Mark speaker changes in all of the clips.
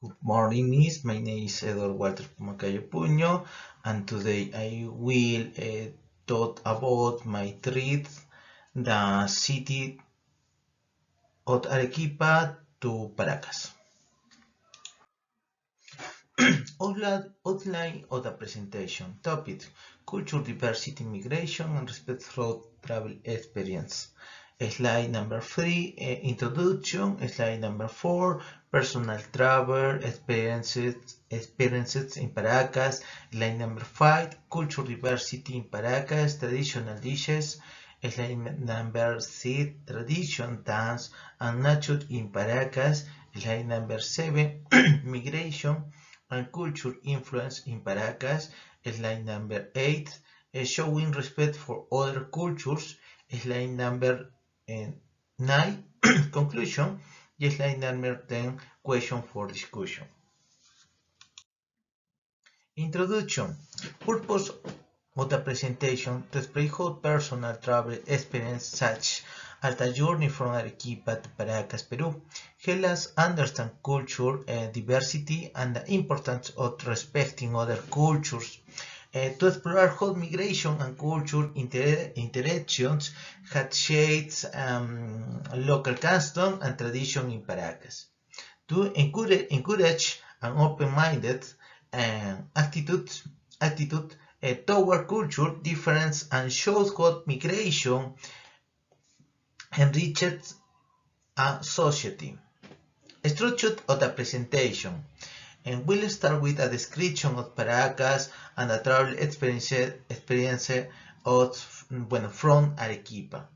Speaker 1: Good morning, Miss. My name is Edward Walter Pumacayo Puño, and today I will talk about my trip the city of Arequipa to Paracas. Outline of the presentation. Topic: Culture, Diversity, Migration, and Respect for Travel Experience. Slide number 3, Introduction. Slide number 4, Personal Travel Experiences in Paracas. Slide number 5, Culture, Diversity in Paracas, Traditional Dishes. Slide number 6, Tradition, Dance, and Nature in Paracas. Slide number 7, Migration and Culture Influence in Paracas. Slide number 8, Showing Respect for Other Cultures. Slide number 9, Conclusion. Slide number 10, Question for Discussion. Introduction. Purpose of the presentation: to explain how personal travel experience such as the journey from Arequipa to Paracas, Peru, help us understand culture, diversity, and the importance of respecting other cultures. To explore how migration and culture interactions had shaped local custom and tradition in Paracas. To encourage an open-minded attitude toward culture difference and shows how migration enriched a society. Structure of the presentation. And we'll start with a description of Paracas and a travel experience of, from Arequipa.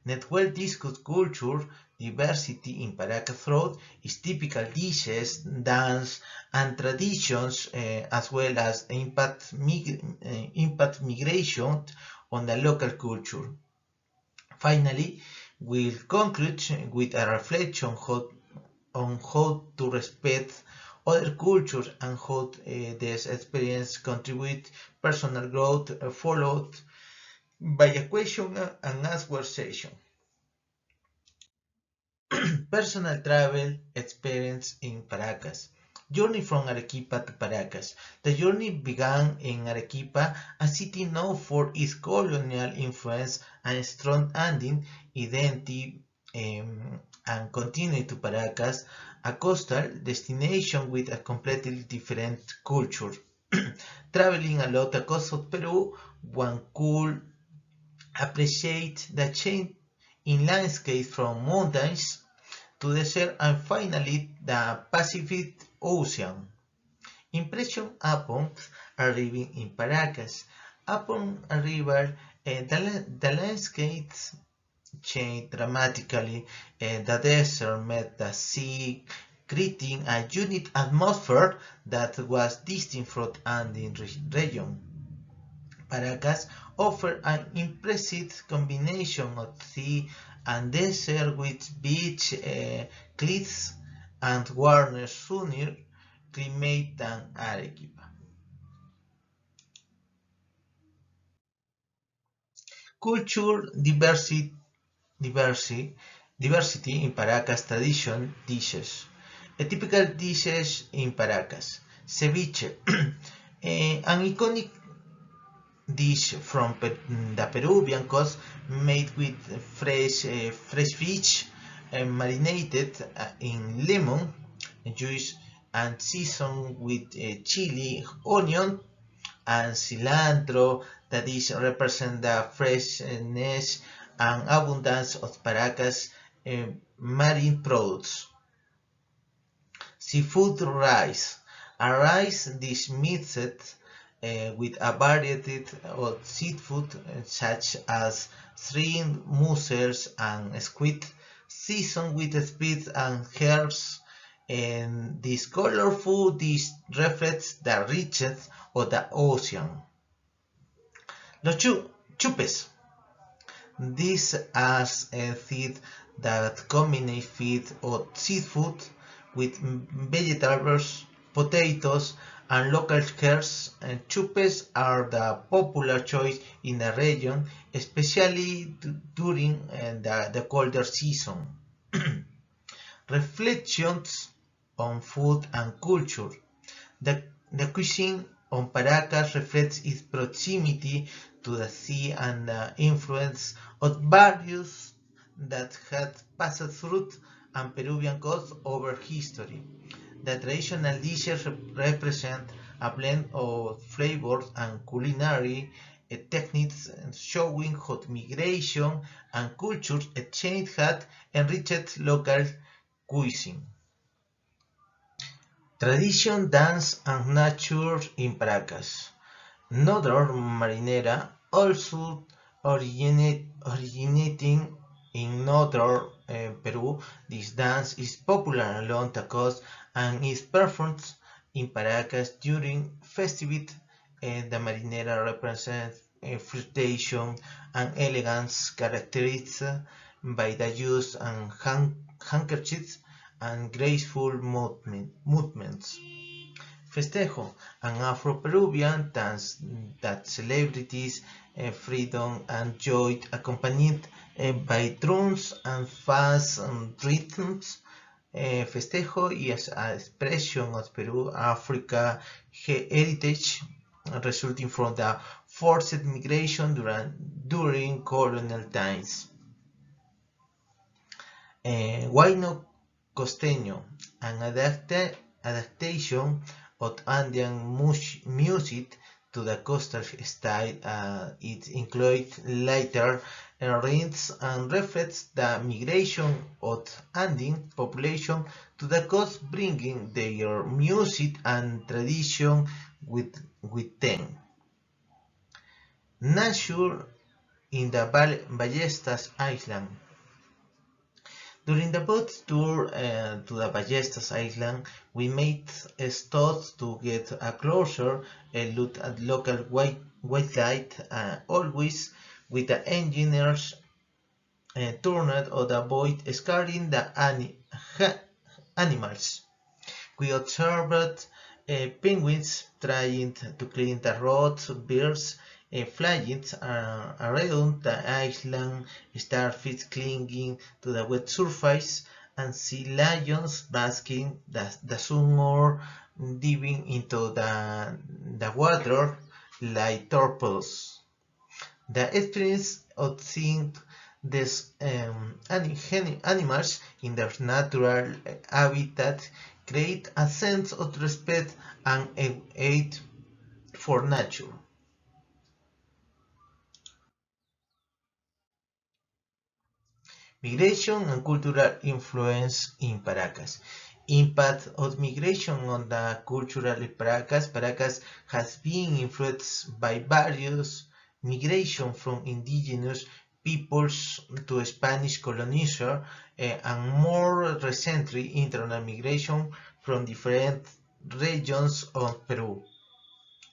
Speaker 1: Network discuss culture, diversity in Paracas through its typical dishes, dance, and traditions, as well as impact migration on the local culture. Finally, we'll conclude with a reflection on how to respect other cultures and how this experience contribute personal growth, followed by a question and answer session. Personal travel experience in Paracas. Journey from Arequipa to Paracas. The journey began in Arequipa, a city known for its colonial influence and strong Andean identity, and continued to Paracas, a coastal destination with a completely different culture. Traveling along the coast of Peru, one could appreciate the change in landscape from mountains to desert and finally the Pacific Ocean. Impression upon arriving in Paracas. Upon arrival, the landscapes changed dramatically. The desert met the sea, creating a unique atmosphere that was distinct from the Andean region. Paracas offered an impressive combination of sea and desert with beach cliffs and warmer, sunnier climate than Arequipa. Culture diversity in Paracas tradition dishes. A typical dishes in Paracas: ceviche, an iconic dish from the Peruvian coast made with fresh fish marinated in lemon juice and seasoned with chili, onion, and cilantro. The dish represents the freshness and abundance of Paracas marine products. Seafood rice, a rice dish mixed with a variety of seafood such as shrimp, mussels, and squid, seasoned with spices and herbs. And this colorful dish reflects the richness of the ocean. Los chupes. This as a feed that combines feed of seafood with vegetables, potatoes, and local herbs. And chupes are the popular choice in the region, especially during the colder season. Reflections on food and culture. The cuisine on Paracas reflects its proximity to the sea and the influence of various that had passed through and Peruvian coast over history. The traditional dishes represent a blend of flavors and culinary techniques showing how migration and culture exchange had enriched local cuisine. Tradition, dance, and nature in Paracas. Northern Marinera, also originating in northern Peru, this dance is popular along the coast and is performed in Paracas during festivities. The Marinera represents flirtation and elegance characterized by the use of handkerchiefs and graceful movements. Festejo, an Afro-Peruvian dance that celebrities freedom and joy accompanied by drums and fast rhythms. Festejo is an expression of Peru Africa heritage resulting from the forced migration during colonial times. Huayno costeño, an adaptation of Andean music to the coastal style. It includes lighter rhythms and reflects the migration of Andean population to the coast, bringing their music and tradition with them. Nature in the Ballestas Island. During the boat tour to the Ballestas Island, we made stops to get a closer look at local wildlife, always with the engineers turned to avoid scaring the animals. We observed penguins trying to clean the roads, birds flying around the island, starfish clinging to the wet surface, and sea lions basking the sun or diving into the water like torpedoes. The experience of seeing these animals in their natural habitat create a sense of respect and aid for nature. Migration and cultural influence in Paracas. Impact of migration on the cultural in Paracas. Paracas has been influenced by various migration from indigenous peoples to Spanish colonizers and more recently internal migration from different regions of Peru.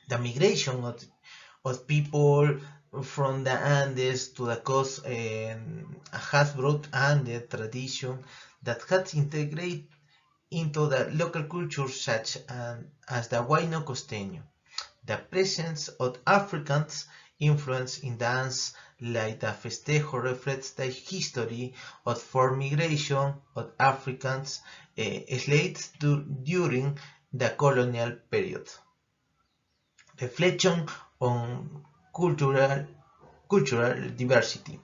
Speaker 1: The migration of people from the Andes to the coast has brought Andes tradition that has integrated into the local culture such as the Huayno costeño. The presence of Africans influence in dance like the festejo reflects the history of foreign migration of Africans slaves during the colonial period. Reflection on cultural diversity.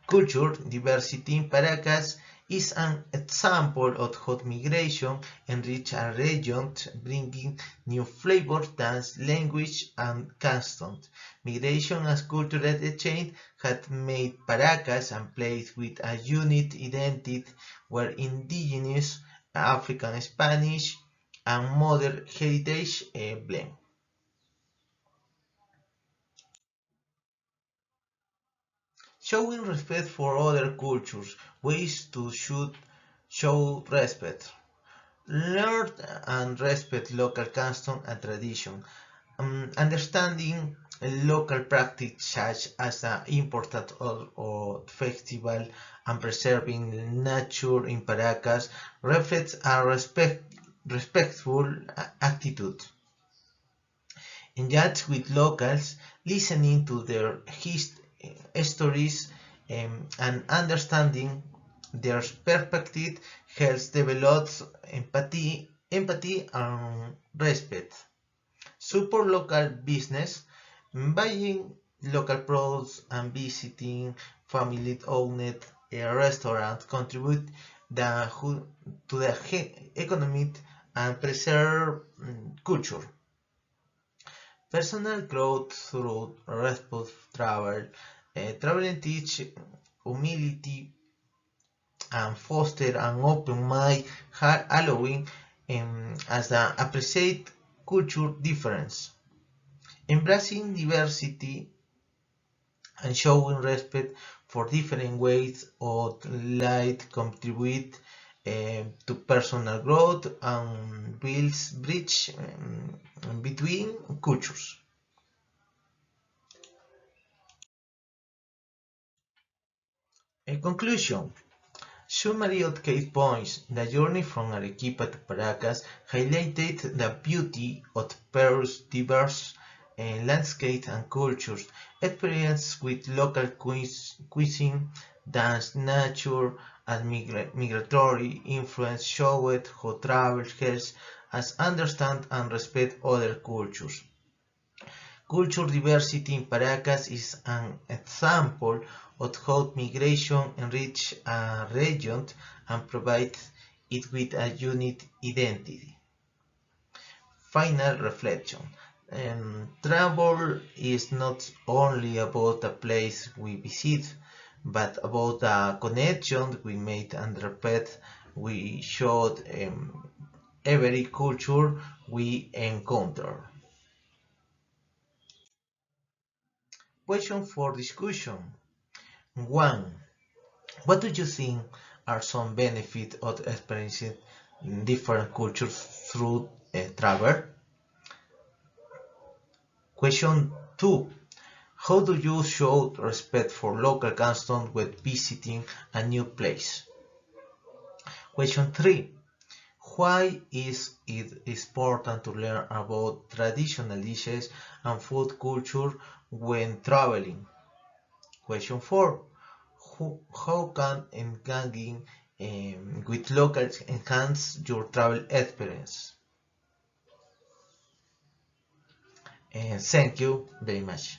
Speaker 1: Culture diversity in Paracas is an example of how migration enrich a region, bringing new flavors, dance, language, and customs. Migration as cultural exchange had made Paracas a place with a unique identity where indigenous, African Spanish, and modern heritage blend. Showing respect for other cultures, ways to show respect. Learn and respect local custom and tradition. Understanding local practice such as the importance of festival and preserving nature in Paracas reflects a respectful attitude. Engage with locals, listening to their stories and understanding their perspective helps develop empathy and respect. Support local business. Buying local products and visiting family-owned restaurants contribute to the economy and preserve culture. Personal growth through responsible travel. Traveling teach humility and foster an open mind, allowing us to appreciate culture difference. Embracing diversity and showing respect for different ways of life contribute to personal growth and builds bridge between cultures. In conclusion, summary of key points. The journey from Arequipa to Paracas highlighted the beauty of Peru's diverse landscape and cultures, experience with local cuisine, dance, nature, and migratory influence showed how travel helps us understand and respect other cultures. Cultural diversity in Paracas is an example of how migration enriches a region and provides it with a unique identity. Final reflection. Travel is not only about a place we visit, but about a connection we made and respect we showed every culture we encounter. Question for discussion. 1. What do you think are some benefits of experiencing different cultures through travel? Question 2. How do you show respect for local customs when visiting a new place? Question 3. Why is it important to learn about traditional dishes and food culture when traveling? Question 4. How can engaging with locals enhance your travel experience? Thank you very much.